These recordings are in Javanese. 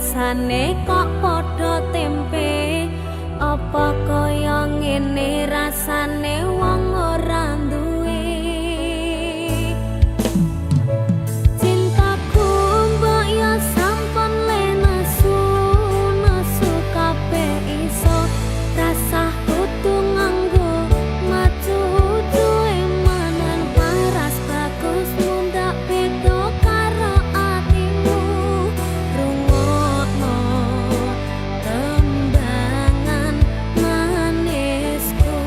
rasane kok padha tempe apa kaya ngene rasane wong ora duwe cintaku mbok ya sampun le nesu kabeh iso rasa kudu nganggo maju duwe manan paras bagus mundak beda karo atimu rungokno tembangan manisku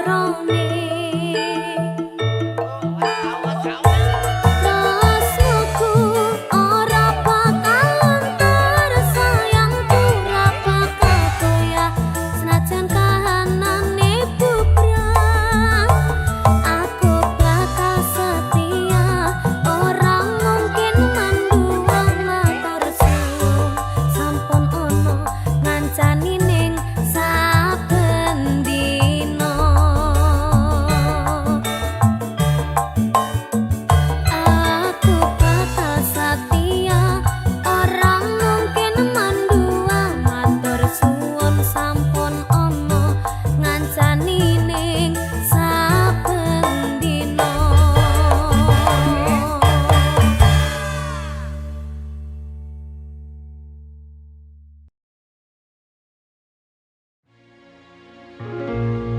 rone Rasmuku ora bakalan tersayang ora bakal goyah senajan kahanane bubrah aku bakal setia ora mungkin manduang matur suwun sampun ono ngancani ning saben dina aku bakal setia ora mungkin manduang matur suwun sampun ono ngancani ning saben dina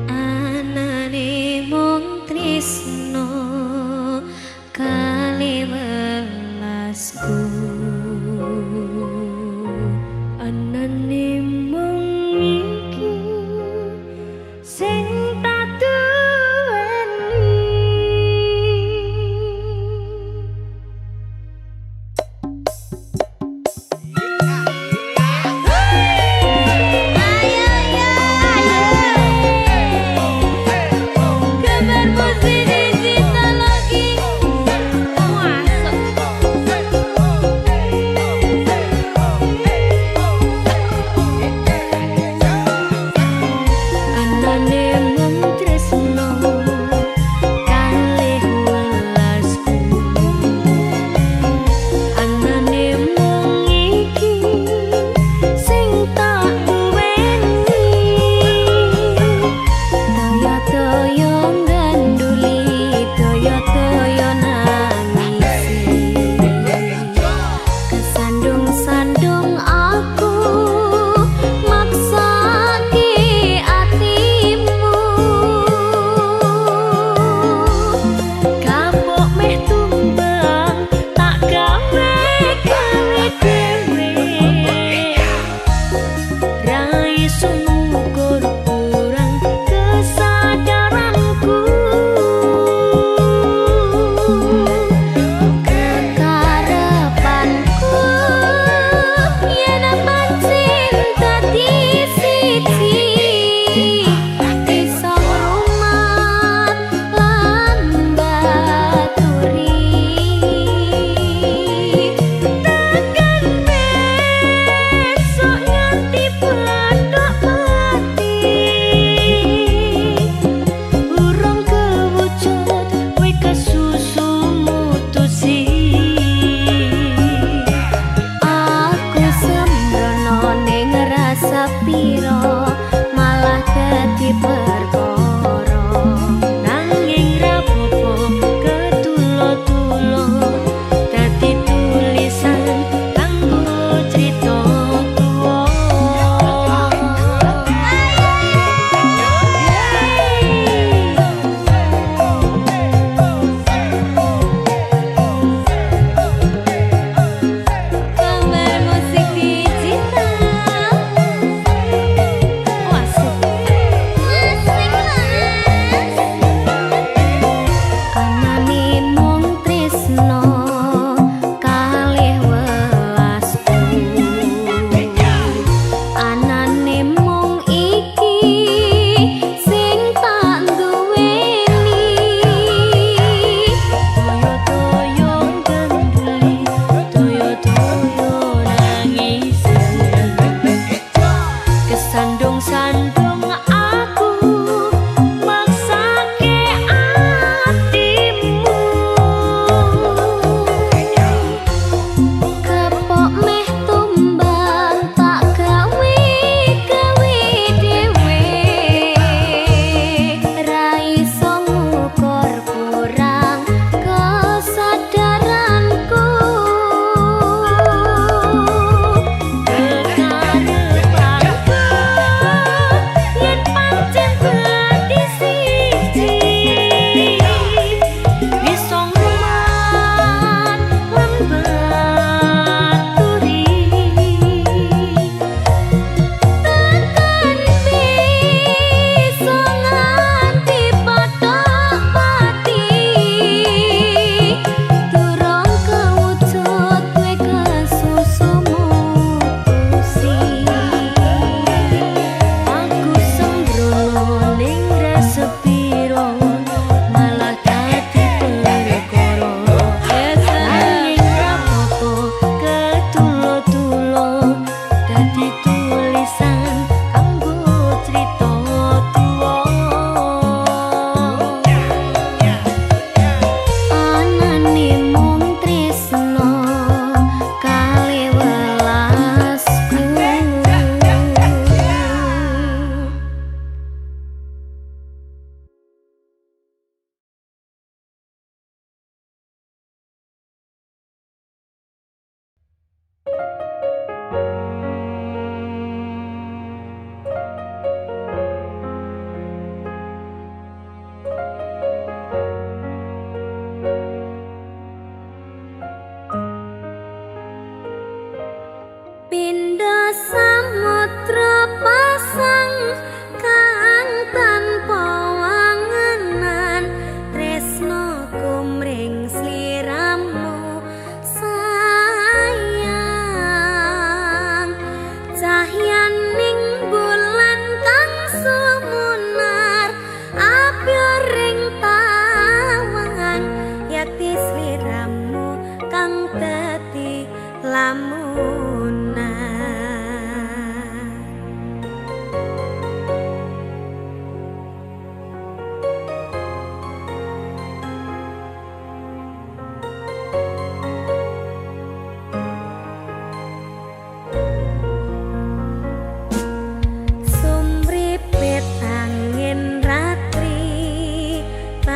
anane mung tresno kali welasku anane mung iki sing tak duweni Kabar positif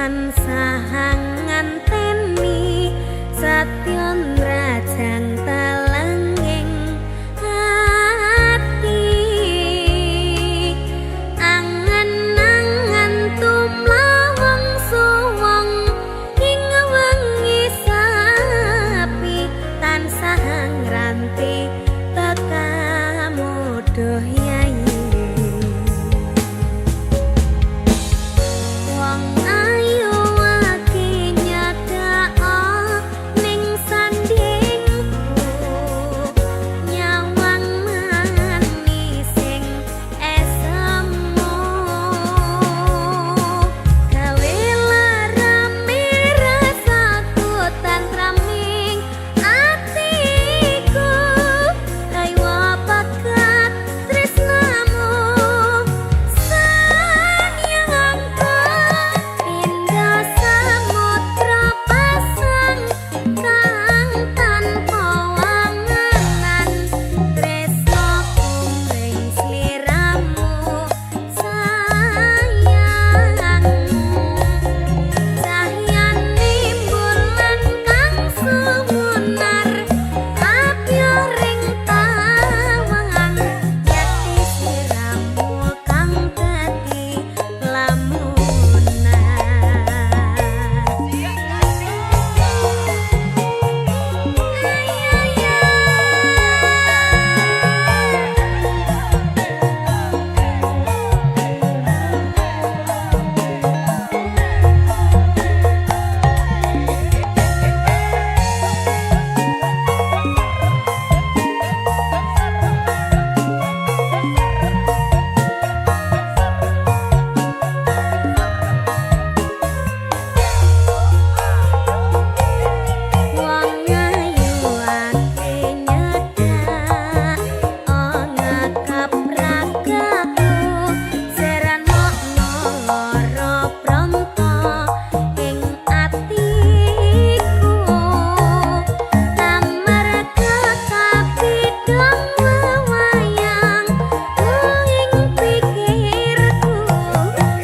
tansah nganteni satyon rajang talenging ati angen-angen tumlawang suwung ing wengi sapi tansah ngranti tekamuduh yayi wong ayu aki nyadao ning sandingku nyawang manising esemu gawe larame rasaku tantraming atiku ayo bakat tresnamu sanyangku indah samudra pasang kang tanpa wanganan tresno kumring sliramu sayang cahyane bulan kang sumunar apyo ring tawangan yakti sliramu kang dadi lamunan wong ayu ati nyedak ngakap ragaku seranokno lara pronto ing atiku amarga kapidhong wewayang ing pikirku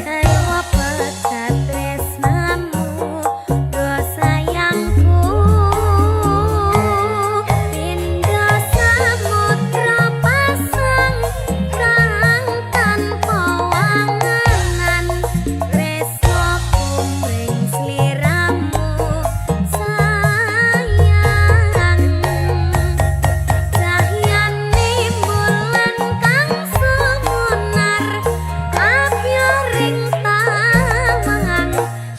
ayo pegat tresnamu do sayangku indah samudra pasang kang tanpa wanganan tresno kumring sliramu sayang cahyane bulan kang sumunar apyo ring tawangan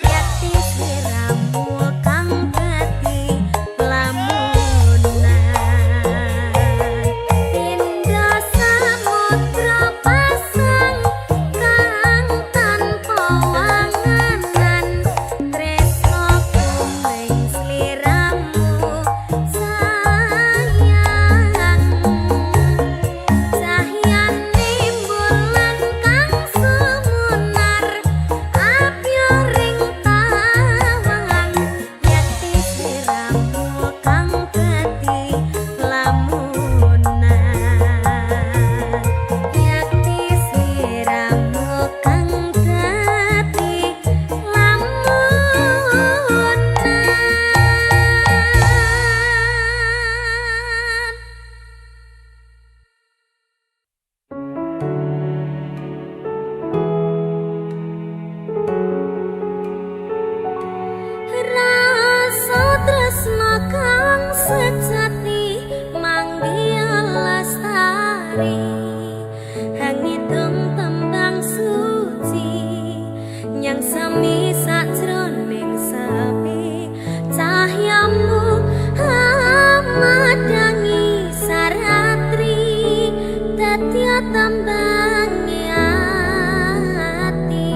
yakti sliramu kang dadi lamunan indah samudra pasang kang tanpa wanganan tresno kumring sliramu sayang cahyane bulan kang sumunar apyo ring tawangan yakti sliramu kang dadi lamunan yakti sliramu kang dadi lamunan rasa tresno kang sejati manggiya lestari hangidung tembang suci nyang semi sajroning sepi cahyamu madangi saratri dadi tambangi ati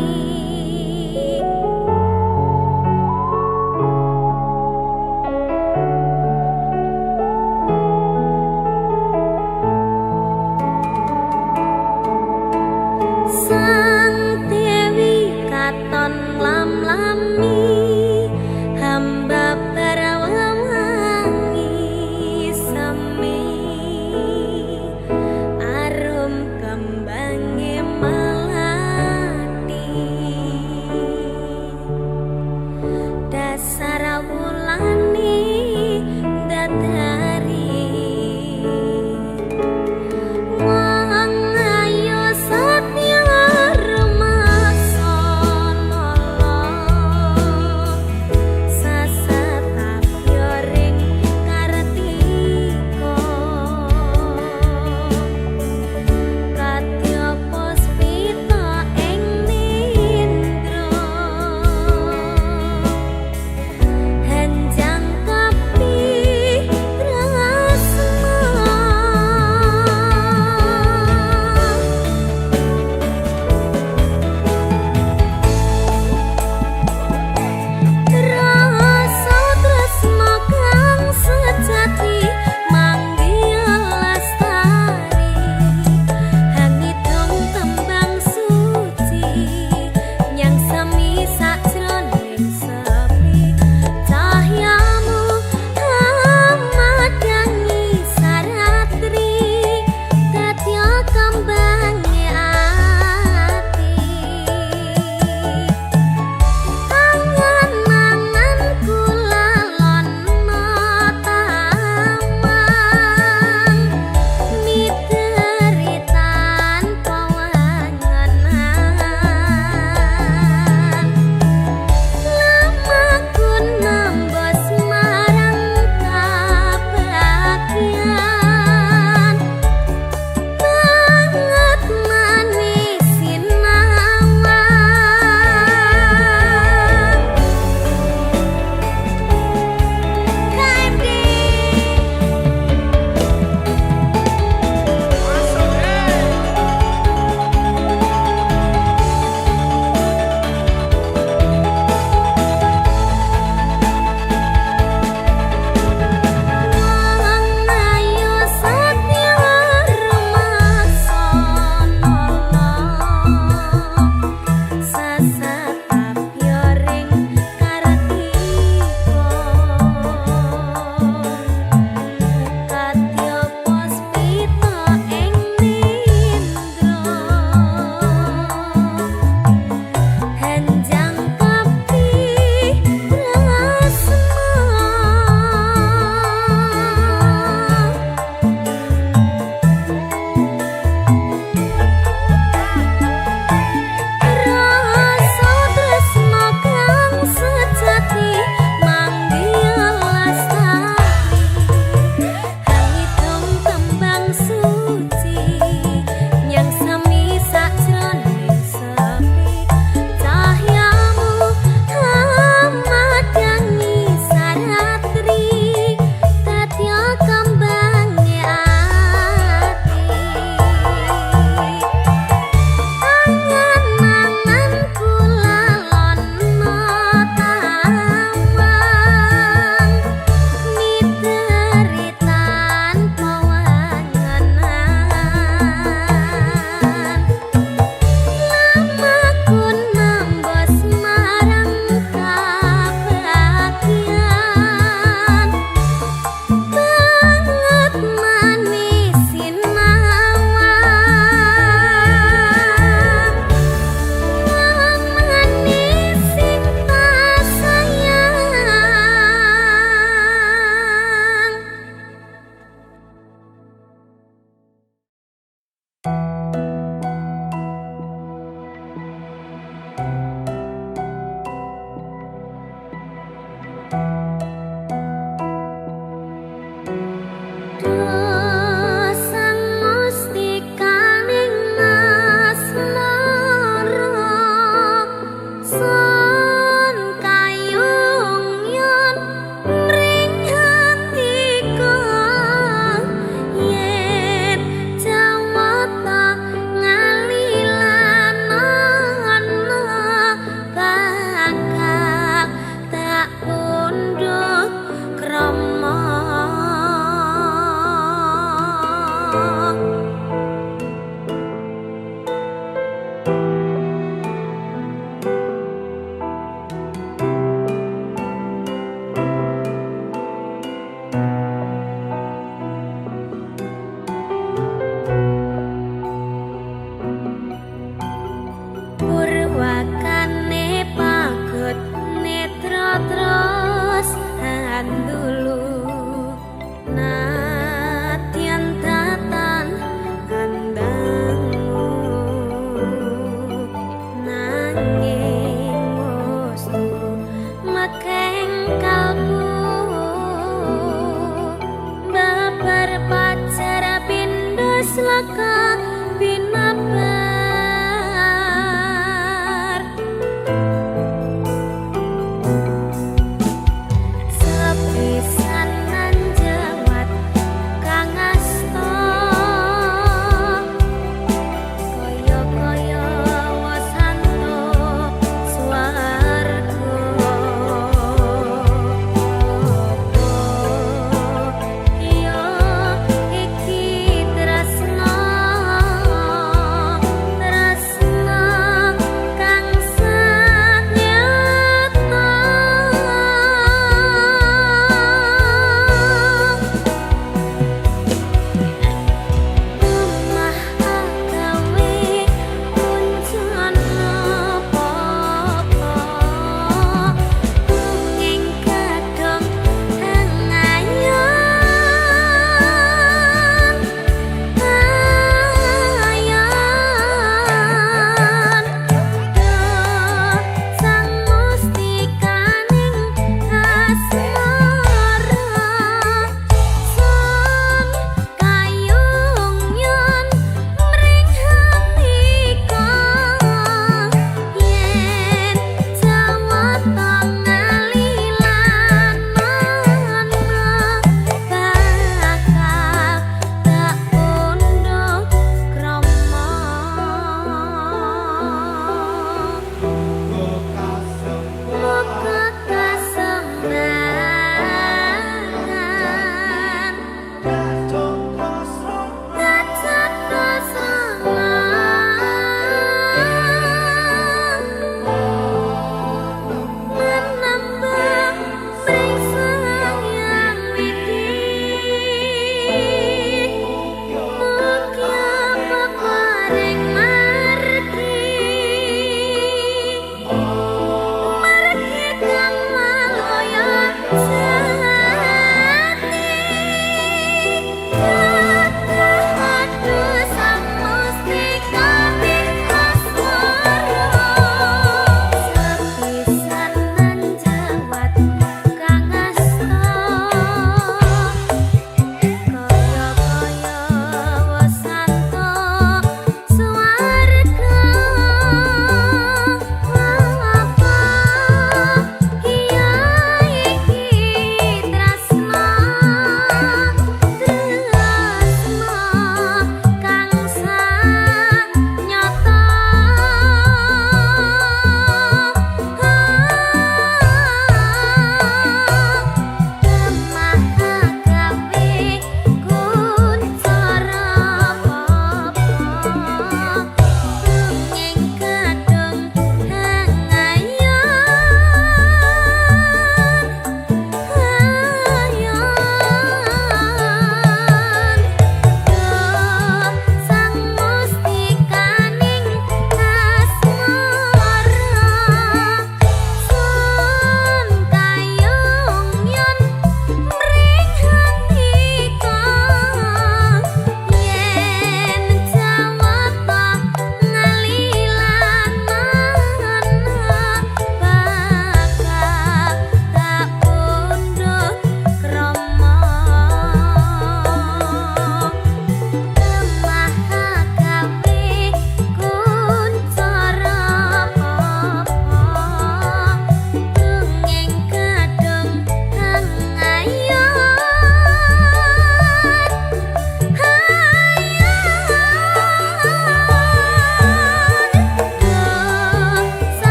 sang dewi katon lam-lami hamba barawangi semi arum kembange malati pusaka binabar sepisanan jewat kang asta kaya-kaya wasanto swarga apa ya iki tresno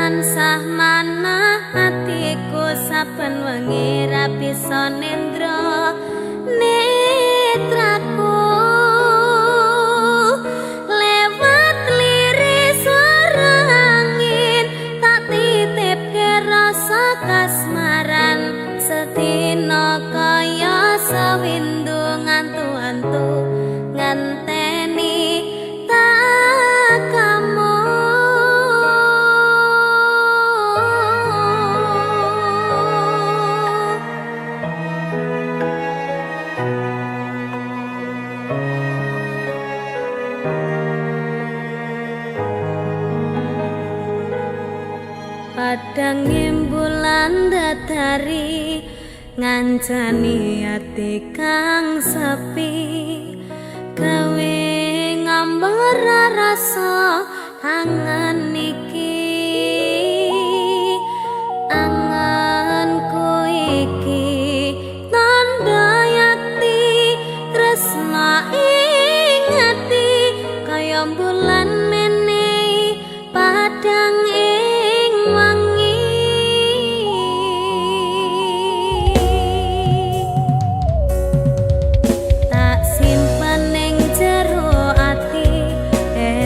tansah manah atiku saben wengi ra bisa nendra netraku lewat liris swara angin tak titipke rasa kasmaran sedina kaya sawindu ngantu-antu nganteni tak kamu. Padang bulan datari ngancani ati kang sepi gawe ngambar rasa kangen iki anganku iki tanda yakti tresna ing ati kaya bulan menehi padang ing wangi tak simpen ning jero ati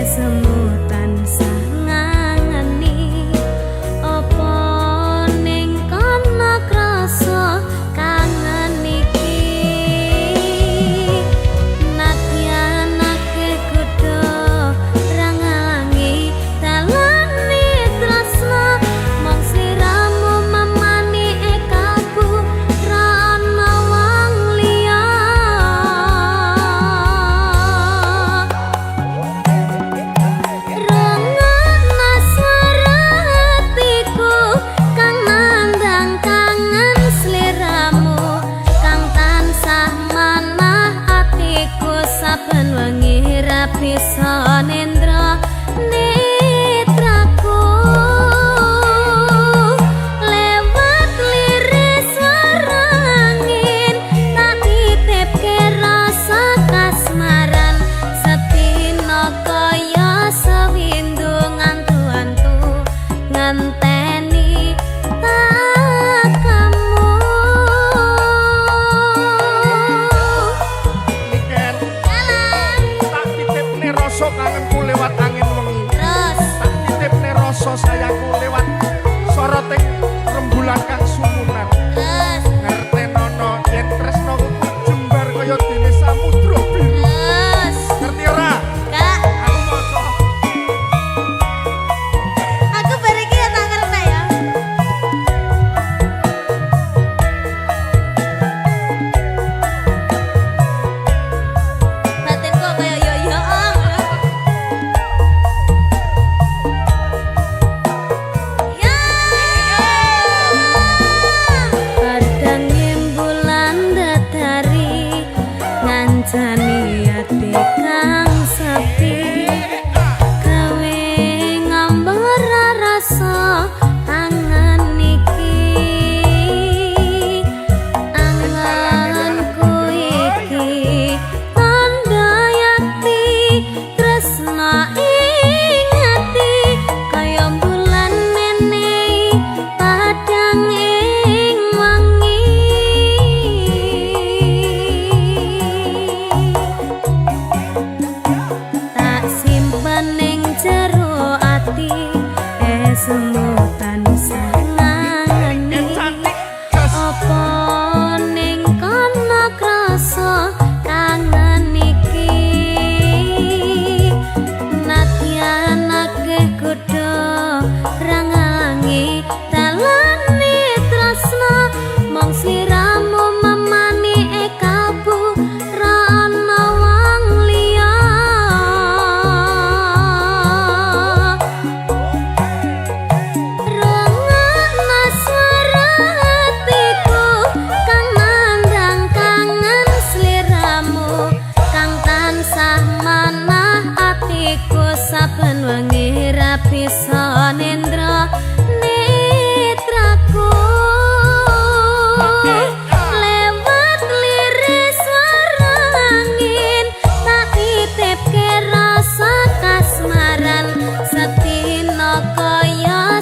semu tansah ngangeni apa ning kono krasa kangen iki nadyanake kudu rangangi dalane tresna mong sliramu memani ekaku ra ana wong liya rengana swara hatiku kang nandang kangen sliramu kang tansah manah atiku saben wengi ra bisa nendra netraku lewat liris swara angin tak titipke rasa kasmaran sedina kaya sawindu ngantu-antu nganteni tak kamu. Niken tak titipne rasa kangenku lewat angin wengi Terus tak titipne rasa sayangku lewat soroting rembulan kang sumunan terus ngertenono yen tresnaku jembar kaya dene samudra biru terus ngerti ora Kak, aku maca aku bareng ya tak ngerti ya. Batinku kaya yo-yo. Ya. Padang bulan datari ngancani ati kang sepi gawe ngambar rasa kangen iki anganku iki tanda yakti tresna ing ati kaya bulan menehi padang ing wangi tak simpen ning jero ati semu tansah ngangeni cantik jas apa ning kono krasa kangen iki nadyanake kudu rangangi dalane tresna mong sliramu memani ekaku ra ana wong liya rengana swara hatiku kang nandang kangen sliramu kang tansah manah atiku saben wengi ra bisa nendra netraku lewat liris swara angin tak titipke rasa kasmaran sedina kaya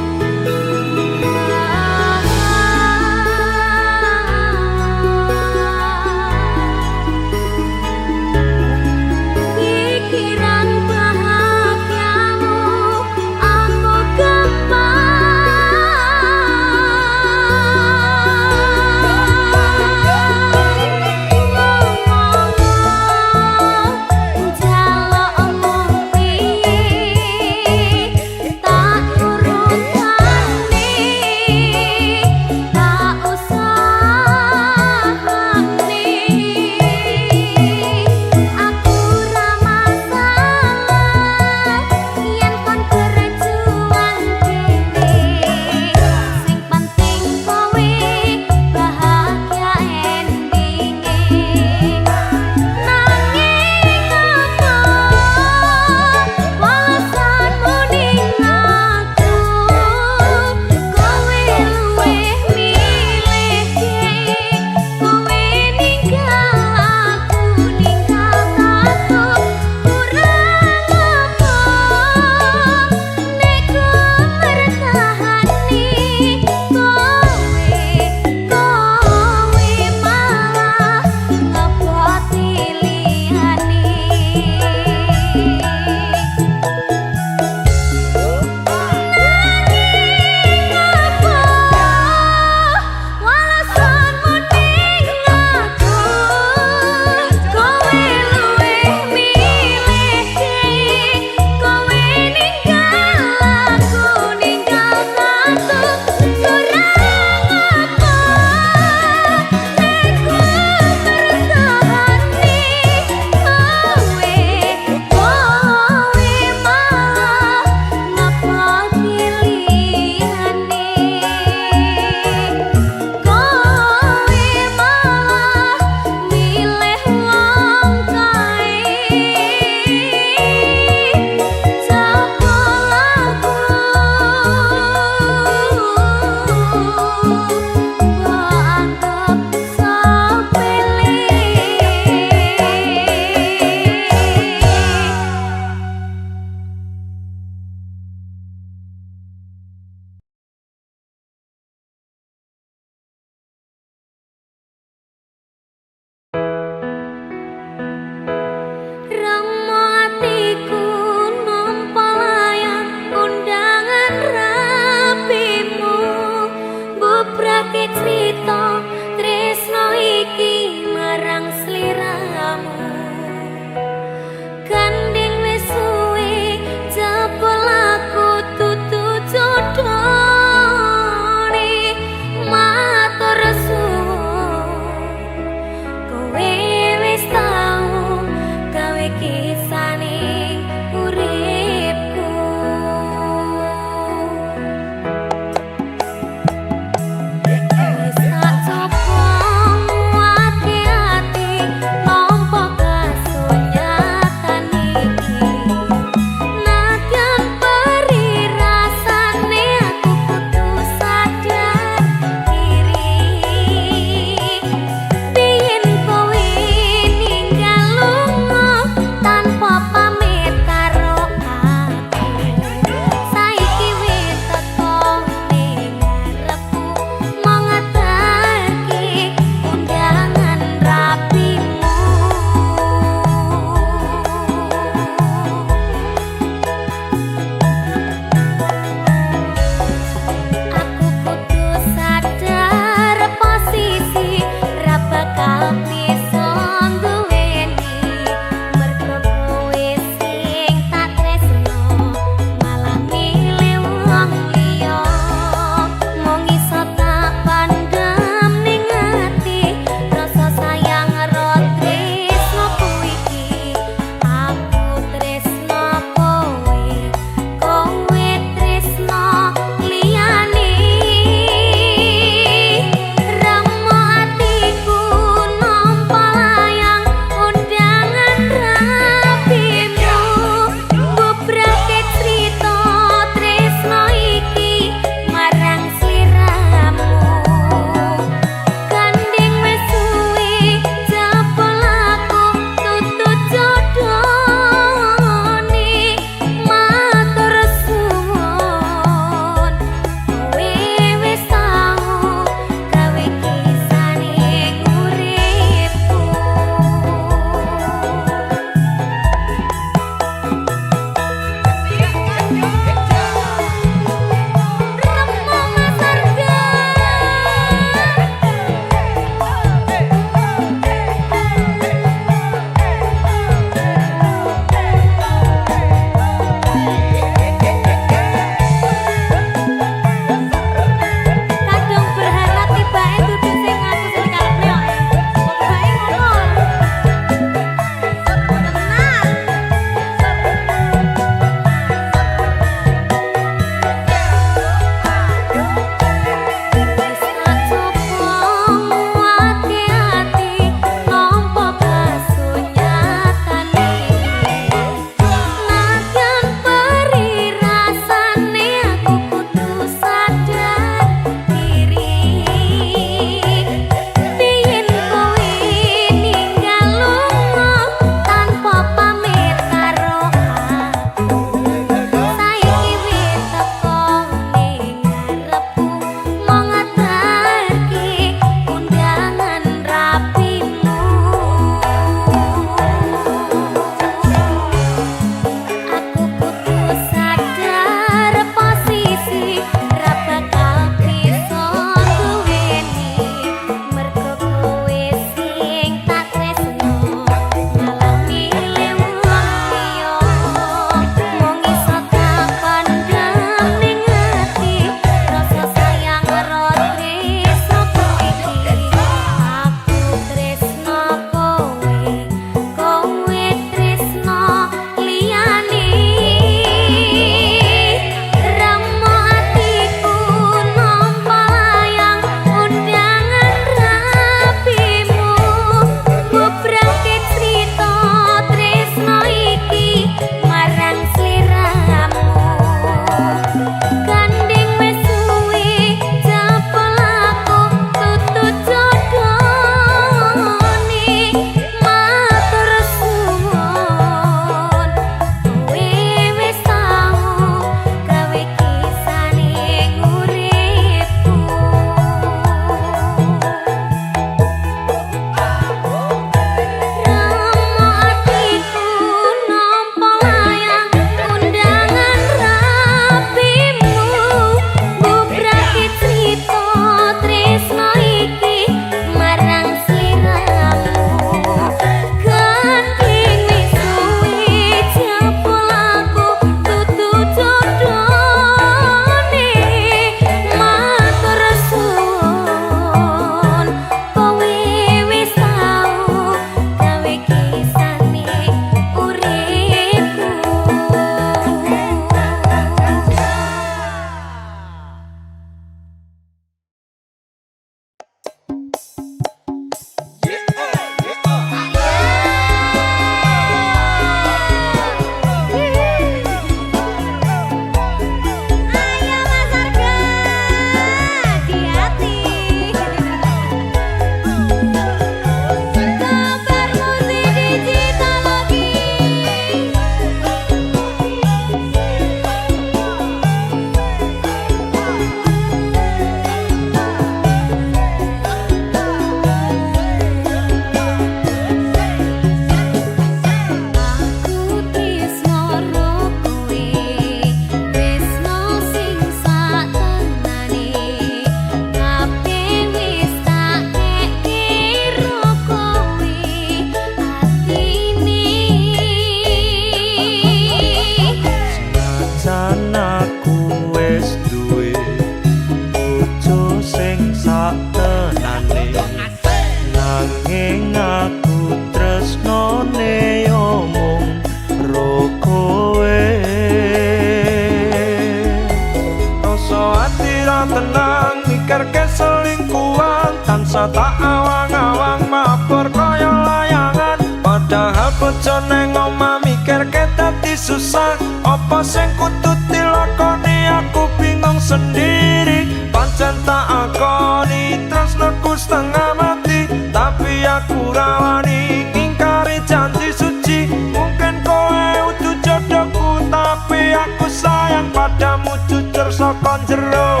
ora tenang mikir keselingkuhan tansah tak awang-awang mabur kaya layangan padahal bojone ngomah mikir dadi susah apa sing kudu dilakoni aku bingung sendiri pancen tak akoni tresnaku setengah mati tapi aku rawani ngingkari janji suci mungkin kowe udah jodohku tapi aku sayang padamu jujur saka jero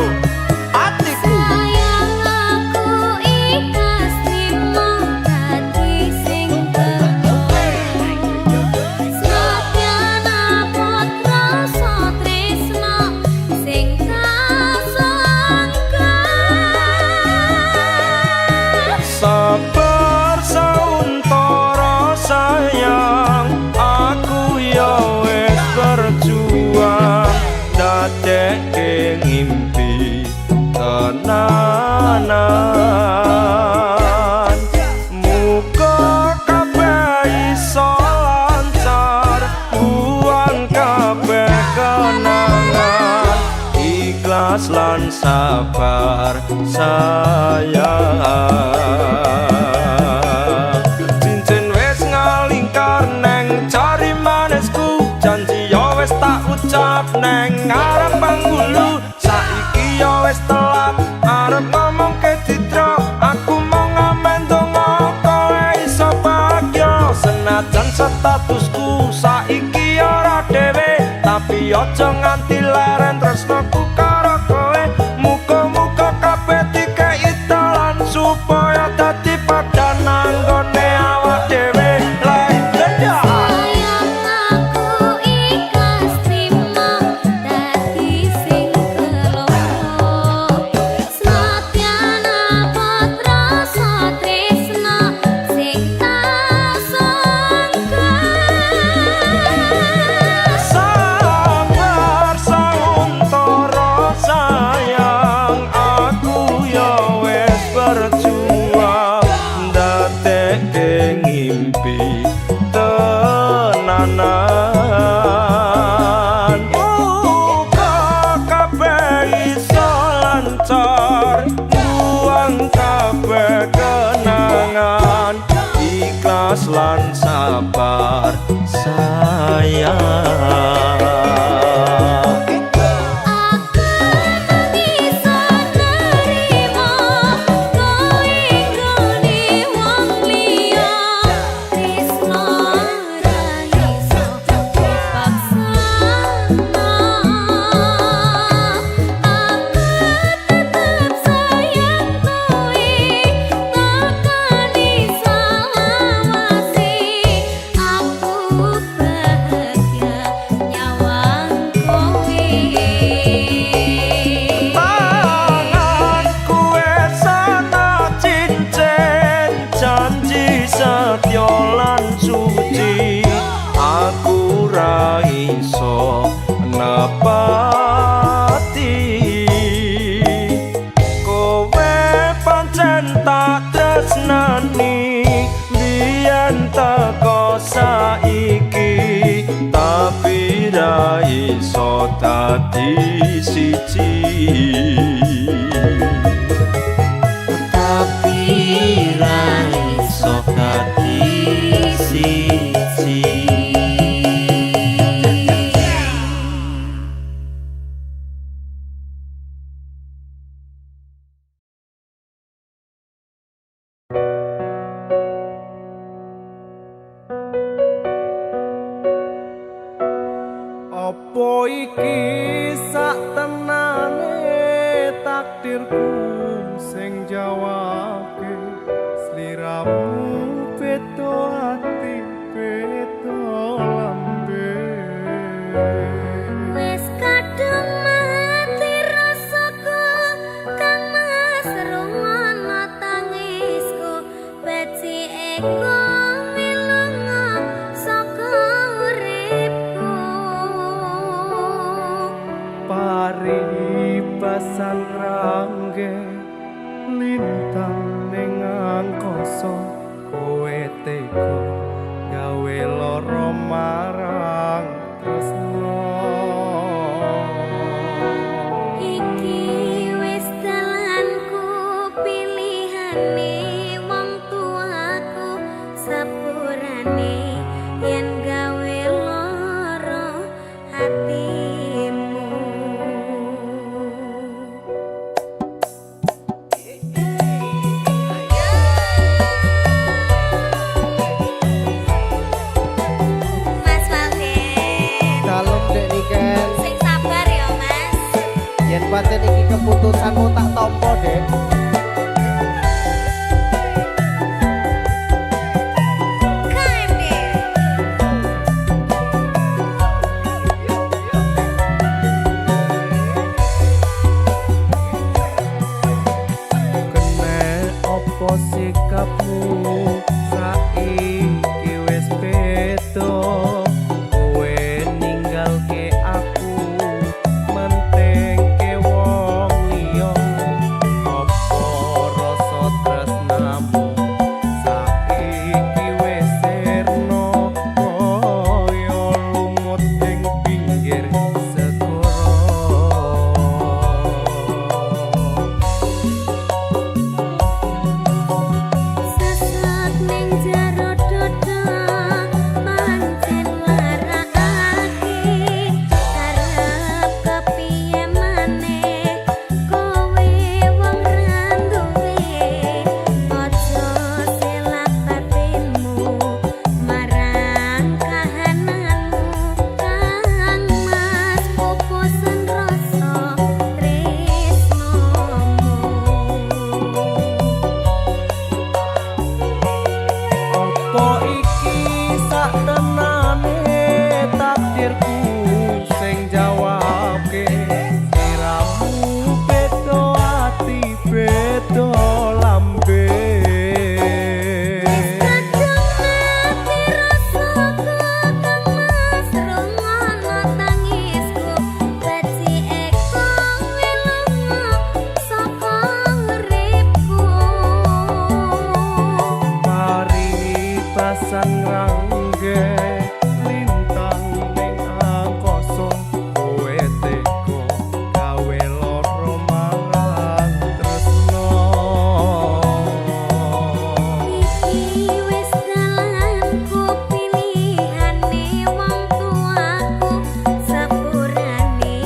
atiku sayang aku ikhlas trimo dadi sing Satyan putra satresna sing kasangka sabar sauntara sayang aku ya wis berjuang dadekke ngimpi tenanan muga kabeh iso lancar buang kabeh kenangan ikhlas lan sabar sayang cincin wis ngalingkar neng jari manisku janji ya wis tak ucap neng ngarep panggulu saiki ya wis telat arep ngomong ke Citra aku mau ngamen donga kowe iso bahagia senajan statusku saiki ora dhewe tapi aja nganti leren tresnaku karo kowe muga-muga kabeh dikei dalan supaya dadi padha nanggone awak dhewe sayang aku ikhlas trimo dadi sing Satyan putra satresna sing kasangka sabar sauntara sayang aku ya wis berjuang ndadekke ngimpi tenanan muga kabeh iso lancar buang kabeh kenangan ikhlas lan sabar sayang aku bisa nerimo kowe nggone wong liya tresno ora iso dipaksana aku tetep sayang kowe tekan iso awasi aku bahagia nyawang kowe tanganku wis ana cincin janji setya lan suci aku ra iso nepati kowe pancen tak tresnani biyen teko saiki tapi ra iso dadi siji tapi ra iso dadi siji Apa iki sak tenane takdirku sing jawabke sliramu beda ati beda lambe wis kadung mati rasaku kang mas rumana tangisku beci eko milunga saka uripku paribasan rangge lintang ning angkasa kowe tega gawe lara marang tresno iki wis yen pancen iki keputusanmu tak tampa Dek. Sikapmu saiki wis beda kowe ninggalke aku mentengke wong liya apa rasa tresnamu saiki wis sirna kaya lumut ing pinggir segara. Apa iki saktenane takdirku sing jawabke siramu beda ati beda lambe. Pasan rangge lintang ning angkasa kowe teko gawe loro marang tresno. Iki wis dalanku pilihane wong tuaku sepurane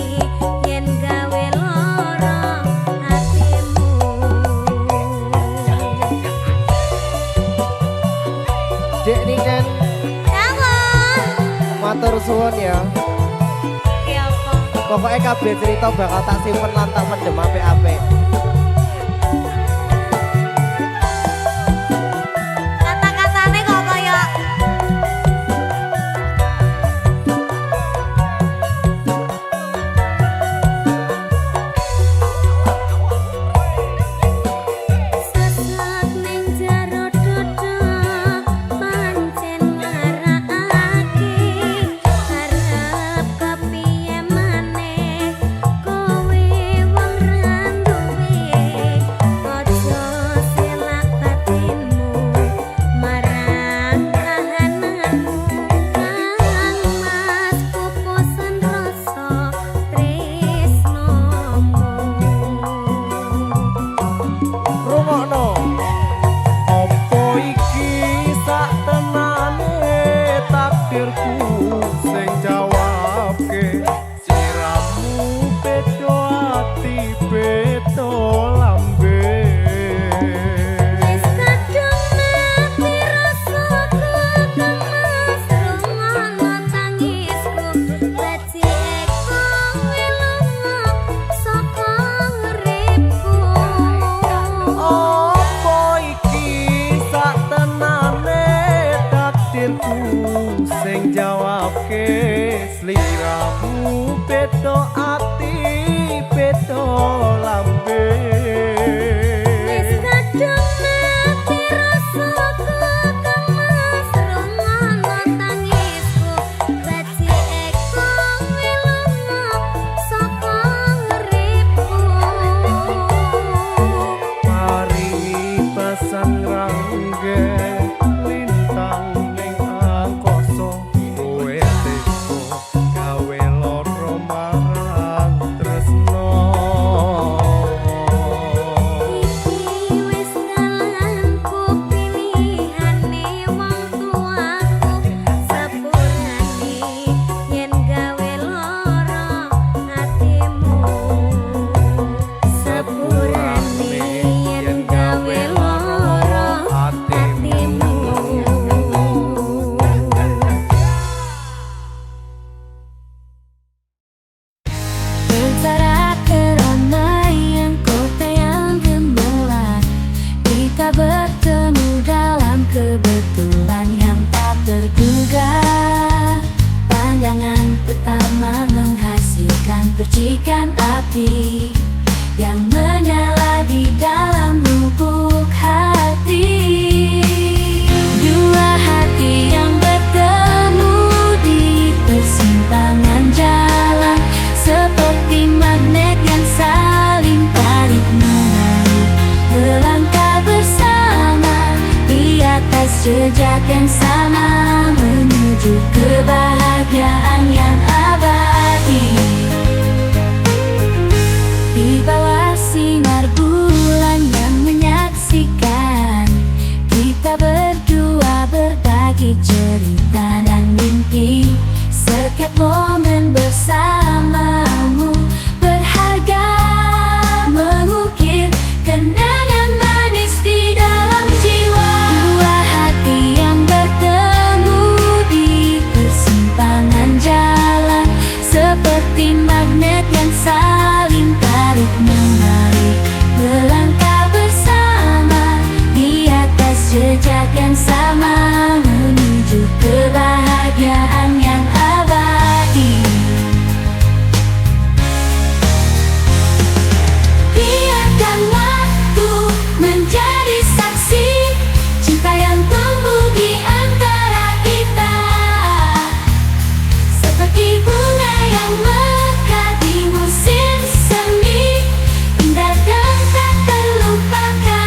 yen gawe loro hatimu. Dek Niken, Apa? matur suwun ya. Ki apa? Pokoknya kabeh cerita bakal tak simpen lan tak pendem apik-apik. Kata-katane kok kaya sesat ning jero dodo pancen marakake arep kepiye maneh kowe wong randuwe api yang menyala di dalam lubuk hati. Dua hati yang bertemu di persimpangan jalan, seperti magnet yang saling tarik-menarik, melangkah bersama di atas jejak yang sama, menuju kebahagiaan yang abadi. Di bawah sinar bulan yang menyaksikan, kita berdua berbagi cerita dan mimpi. Setiap momen bersamamu berharga, mengukir kenangan manis di dalam jiwa. Dua hati yang bertemu di persimpangan jalan, seperti magnet yang saling tarik-menarik, melangkah bersama di atas jejak yang sama, menuju kebahagiaan yang abadi. Biarkan waktu menjadi saksi cinta yang tumbuh di antara kita, seperti bunga yang mekar di musim semi, indah dan tak terlupakan.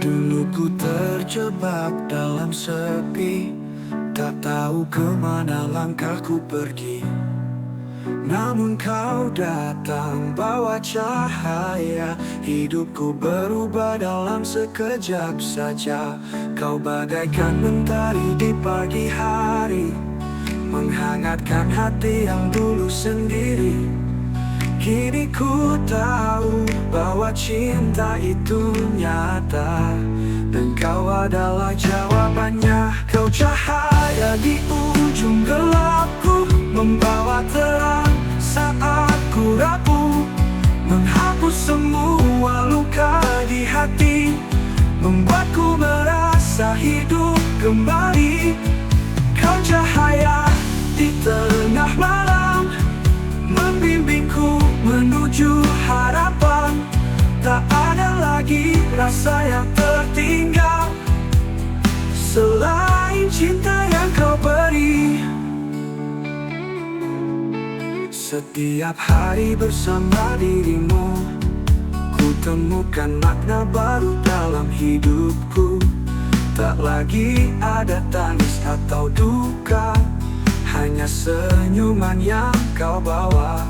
Dulu ku terjebak dalam sepi, tak tahu kemana langkahku pergi. Namun kau datang bawa cahaya, hidupku berubah dalam sekejap saja. Kau bagaikan mentari di pagi hari, menghangatkan hati yang dulu sendiri. Kini ku tahu bahwa cinta itu nyata, dan kau adalah jawabannya. Kau cahaya di ujung gelapku, membawa terang saat ku rapuh, menghapus semua luka di hati, membuatku merasa hidup kembali. Kau cahaya di tengah malam, membimbingku menuju harapan. Tak ada lagi rasa yang tertinggal selain cinta yang kau beri. Setiap hari bersama dirimu, ku temukan makna baru dalam hidupku. Tak lagi ada tangis atau duka, hanya senyuman yang kau bawa.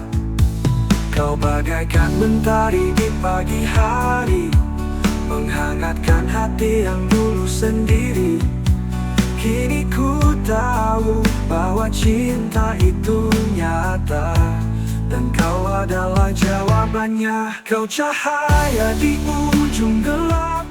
Kau bagaikan mentari di pagi hari, menghangatkan hati yang dulu sendiri. Kini ku tahu bahwa cinta itu nyata, dan kau adalah jawabannya. Kau cahaya di ujung gelapku.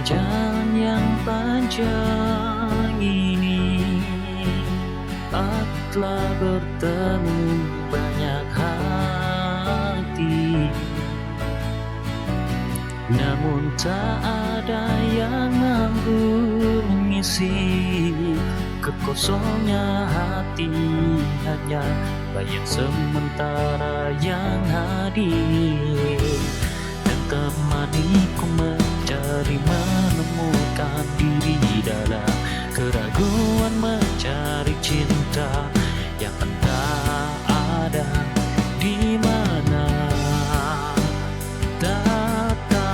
Jalan yang panjang ini, aku telah bertemu banyak hati, namun tak ada yang mampu mengisi kekosongan hati. Hanya bayang sementara yang hadir dan temaniku mencari menemukan diri dalam keraguan, mencari cinta yang entah ada di mana. Tak tahu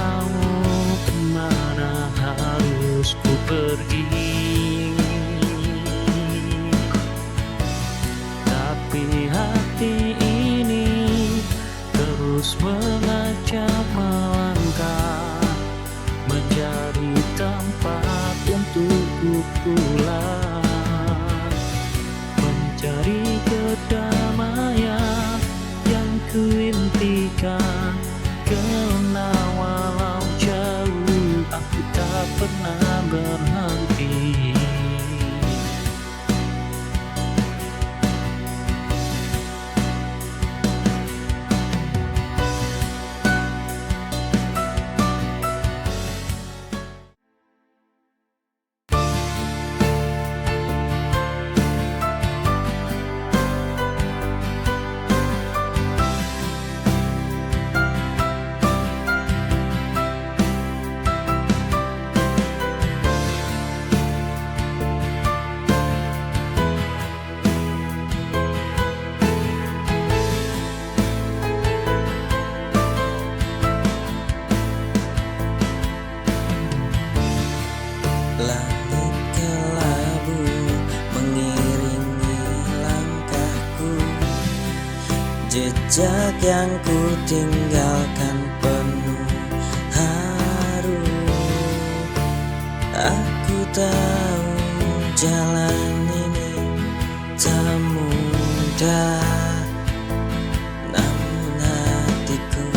Jejak yang ku tinggalkan penuh haru. Aku tahu jalan ini tak mudah, namun hatiku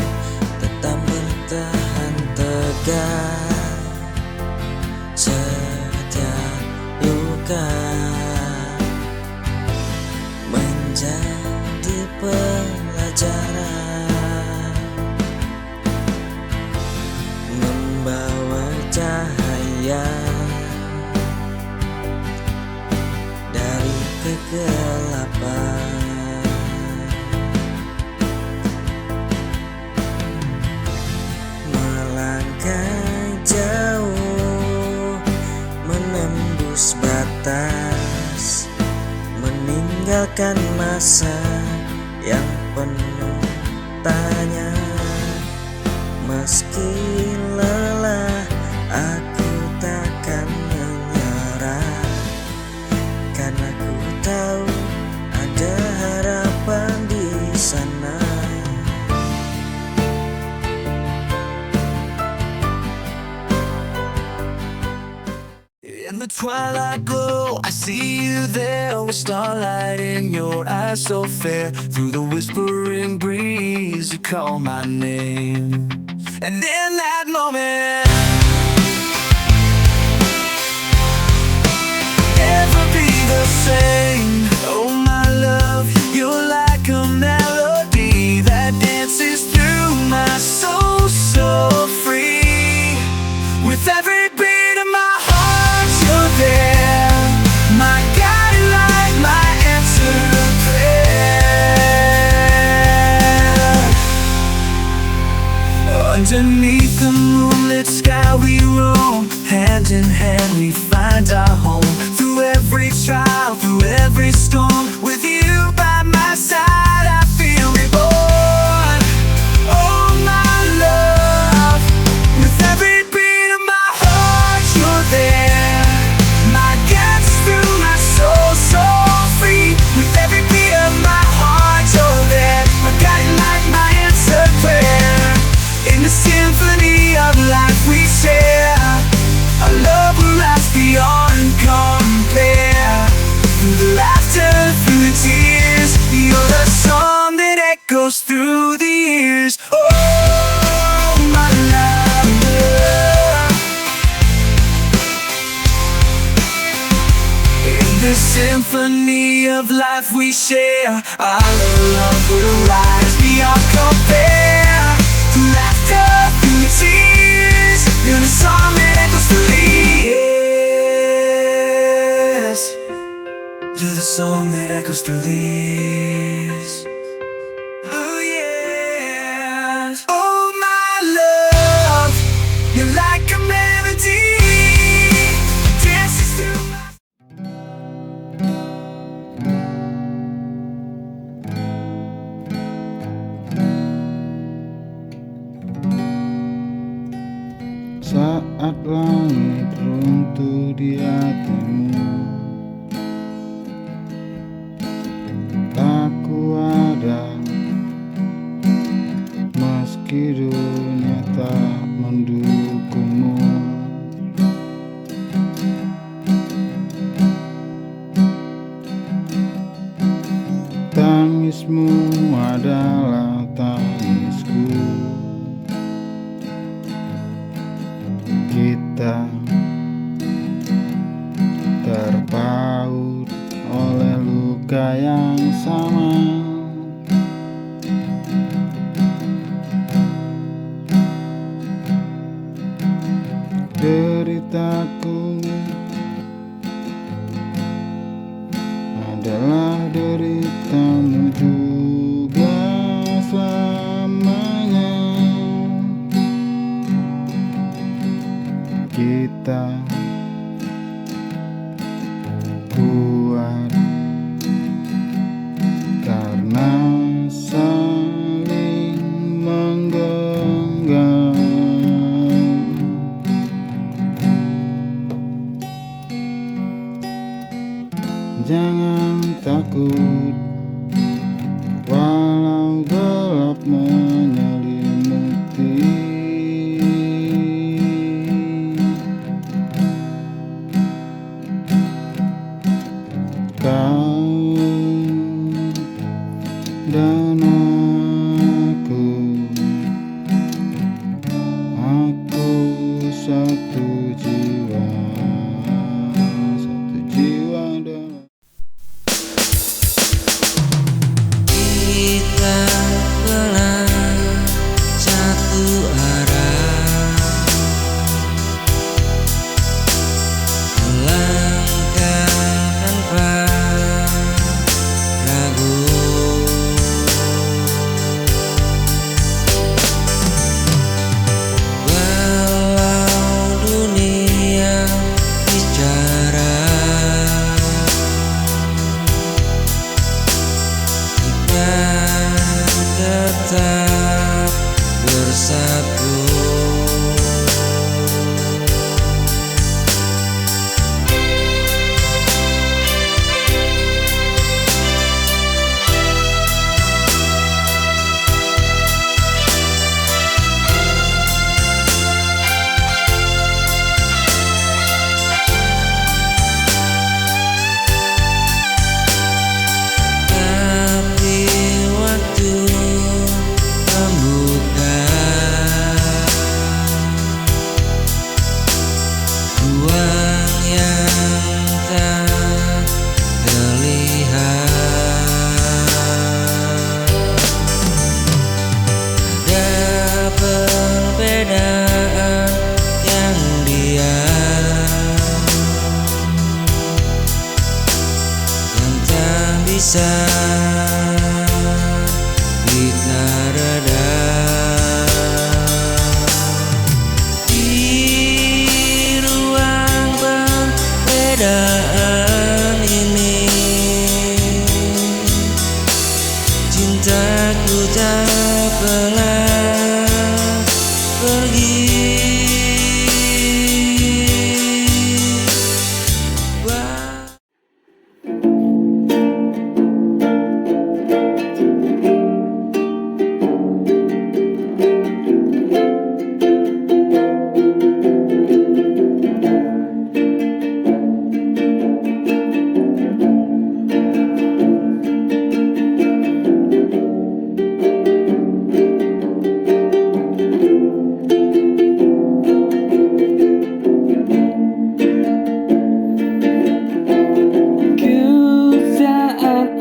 tetap bertahan tegar. Setiap luka menjadi pelajaran, membawa cahaya dari kegelapan. Melangkah jauh menembus batas, meninggalkan masa yang penuh tanya. Meski lelah, aku takkan menyerah, karena ku tahu ada harapan di sana. In the twilight glow, I see you there with starlight in your eyes so fair. Through the whispering breeze, you call my name. And in that moment, never be the same. Oh my love, you're like a melody that dances through my soul so free. With every beat of my heart, you're there, my guiding light, my answered prayer. Underneath the moonlit sky we roam, hand in hand we find our home. Through every trial, through every storm, with you by my side I feel reborn. Oh my love, with every beat of my heart you're there, my guidance through my soul so free. With every beat of my heart you're there, my guiding light, my answered prayer. In the symphony of life we share, our love will last beyond compare. Through the laughter, through the tears, you're the song that echoes through the years. Oh my love, in the symphony of life we share, our love will rise beyond compare. Through laughter, through the tears, you're the song that echoes through the years. You're the song that echoes through the years. Oh yes. Oh my love, you're like a melody, dances through my Saat langit runtuh di hatimu, aku ada, meski dunia tak mendukungmu. Tangismu adalah tangisku. Kita terpaut oleh luka yang sama. Deritaku adalah deritamu juga selamanya. Kita kuat karena saling menggenggam. Jangan takut walau kita reda di ruang perbedaan ini. Cintaku tak pernah pergi.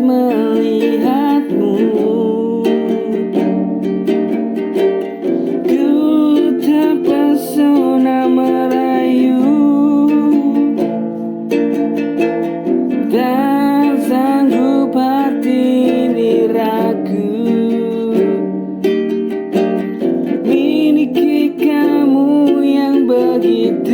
Melihatmu, ku terpesona merayu, tak sanggup hati ini ragu miliki kamu yang begitu